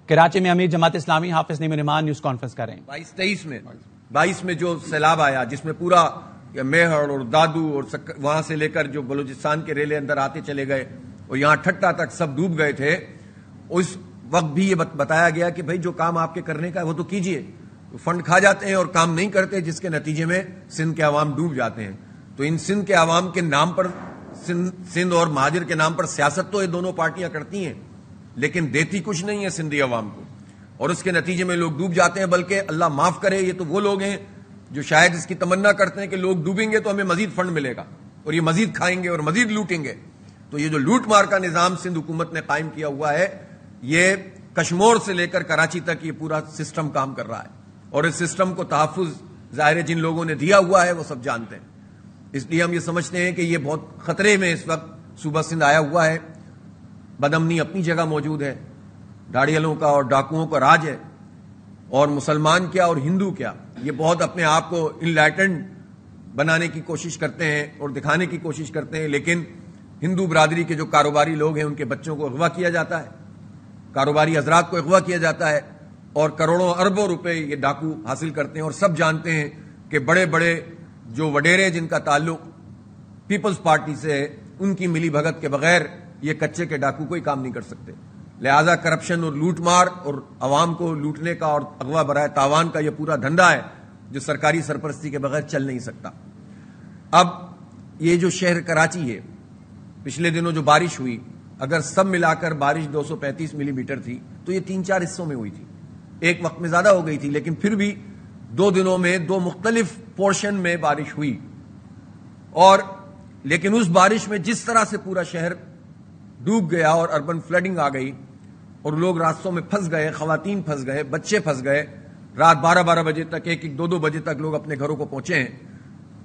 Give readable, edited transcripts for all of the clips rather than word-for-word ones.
کراچی میں امیر جماعت اسلامی حافظ نعیم الرحمان news conference کر رہے ہیں. 22 میں جو سیلاب آیا جس میں پورا میہر اور دادو اور وہاں سے لے کر جو بلوچستان کے ریلے اندر آتے چلے گئے اور یہاں ٹھٹا تک سب ڈوب گئے تھے، اس وقت بھی یہ بتایا گیا کہ بھائی جو کام آپ کے کرنے کا ہے وہ تو کیجئے. فنڈ کھا جاتے ہیں اور کام نہیں کرتے، جس کے نتیجے میں سندھ کے عوام ڈوب جاتے ہیں. تو ان سندھ کے عوام کے نام پر، سندھ اور مہاجر کے نام پر سیاست تو یہ دونوں پارٹیاں کرتی ہیں، لیکن دیتی کچھ نہیں ہے سندھی عوام کو، اور اس کے نتیجے میں لوگ ڈوب جاتے ہیں. بلکہ اللہ معاف کرے، یہ تو وہ لوگ ہیں جو شاید اس کی تمنا کرتے ہیں کہ لوگ ڈوبیں گے تو ہمیں مزید فنڈ ملے گا اور یہ مزید کھائیں گے اور مزید لوٹیں گے. تو یہ جو لوٹ مار کا نظام سندھ حکومت نے قائم کیا ہوا ہے، یہ کشمور سے لے کر کراچی تک یہ پورا سسٹم کام کر رہا ہے، اور اس سسٹم کو تحفظ ظاہر جن لوگوں نے دیا ہوا ہے وہ سب جانتے ہیں. اس لیے ہم یہ سمجھتے ہیں کہ یہ بہت خطرے میں اس وقت صوبہ سندھ آیا ہوا ہے. بدامنی اپنی جگہ موجود ہے، داڑیالوں کا اور ڈاکوؤں کا راج ہے، اور مسلمان کیا اور ہندو کیا، یہ بہت اپنے آپ کو انلائٹنڈ بنانے کی کوشش کرتے ہیں اور دکھانے کی کوشش کرتے ہیں. لیکن ہندو برادری کے جو کاروباری لوگ ہیں ان کے بچوں کو اغوا کیا جاتا ہے، کاروباری حضرات کو اغوا کیا جاتا ہے، اور کروڑوں اربوں روپے یہ ڈاکو حاصل کرتے ہیں. اور سب جانتے ہیں کہ بڑے بڑے جو وڈیرے جن کا تعلق پیپلز پارٹی سے ہے، ان کی ملی بھگت کے بغیر یہ کچے کے ڈاکو کوئی کام نہیں کر سکتے. لہذا کرپشن اور لوٹ مار اور عوام کو لوٹنے کا اور اغوا برائے تاوان کا یہ پورا دھندا ہے جو سرکاری سرپرستی کے بغیر چل نہیں سکتا. اب یہ جو شہر کراچی ہے، پچھلے دنوں جو بارش ہوئی، اگر سب ملا کر بارش 235 ملی میٹر تھی تو یہ 3-4 حصوں میں ہوئی تھی. ایک وقت میں زیادہ ہو گئی تھی، لیکن پھر بھی 2 دنوں میں 2 مختلف پورشن میں بارش ہوئی. اور لیکن اس بارش میں جس طرح سے پورا شہر ڈوب گیا اور اربن فلڈنگ آ گئی اور لوگ راستوں میں پھنس گئے، خواتین پھنس گئے، بچے پھنس گئے، رات 12 بجے تک، 1-2 بجے تک لوگ اپنے گھروں کو پہنچے ہیں.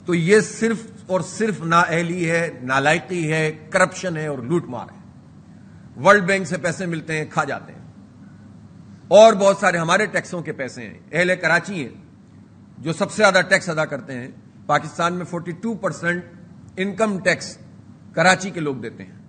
تو یہ صرف اور صرف نااہلی ہے، نالائقی ہے، کرپشن ہے اور لوٹ مار ہے. ورلڈ بینک سے پیسے ملتے ہیں، کھا جاتے ہیں، اور بہت سارے ہمارے ٹیکسوں کے پیسے ہیں. اہل کراچی ہیں جو سب سے زیادہ ٹیکس ادا کرتے ہیں. پاکستان میں 42% انکم ٹیکس کراچی کے لوگ دیتے ہیں.